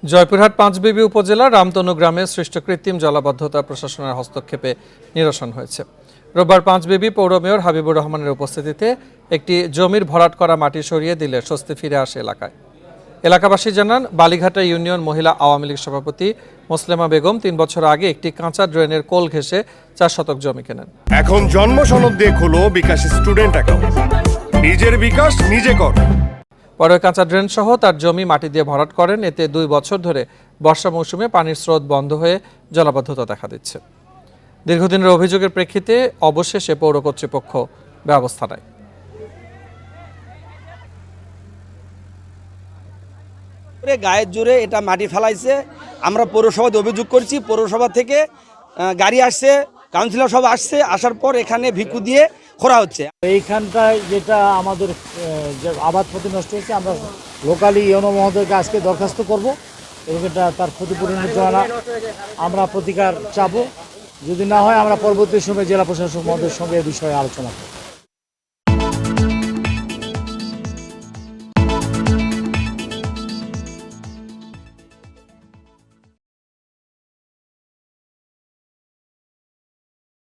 জয়পুরহাট পাঁচবিবি উপজেলার রামতনু গ্রামে সৃষ্ট কৃত্রিম জলাবদ্ধতা প্রশাসনের হস্তক্ষেপে নিরসন হয়েছে। রোববার পাঁচবিবি পৌর মেয়র হাবিবুর রহমানের উপস্থিতিতে একটি জমির ভরাট করা মাটি সরিয়ে দিলে স্বস্তি ফিরে আসে এলাকায়। এলাকাবাসী জানান, বালিঘাটা ইউনিয়ন মহিলা আওয়ামী লীগ সভাপতি মোসলেমা বেগম ৩ বছর আগে একটি কাঁচা ড্রেনের কোল ঘেঁষে ৪ শতক জমি কেনেন। এখন জন্ম সনদ দিয়ে খোলো বিকাশ স্টুডেন্ট অ্যাকাউন্ট। নিজের বিকাশ নিজে কর। পরে কাঁচা ড্রেন সহ তার জমি মাটি দিয়ে ভরাট করেন। এতে ২ বছর ধরে বর্ষা মৌসুমে পানির স্রোত বন্ধ হয়ে জলাবদ্ধতা দেখা দিচ্ছে। দীর্ঘদিনের অভিযোগের প্রেক্ষিতে অবশেষে পৌর কর্তৃপক্ষ ব্যবস্থা নেয়। গায়ের জোরে এটা মাটি ফেলাইছে। আমরা পৌরসভাতে অভিযোগ করছি, পৌরসভা থেকে গাড়ি আসছে, কাউন্সিলর সব আসছে, আসার পর এখানে ভিক্ষু দিয়ে খোঁড়া হচ্ছে। এইখানটায় যেটা আমাদের যে আবাদ ক্ষতি নষ্ট হয়েছে, আমরা লোকালি ইউনো মহোদয়কে আজকে দরখাস্ত করব এবং এটা তার ক্ষতিপূরণের জন্য আমরা প্রতিকার চাবো। যদি না হয় আমরা পরবর্তী সময়ে জেলা প্রশাসক মহোদয়ের সঙ্গে এ বিষয়ে আলোচনা করব।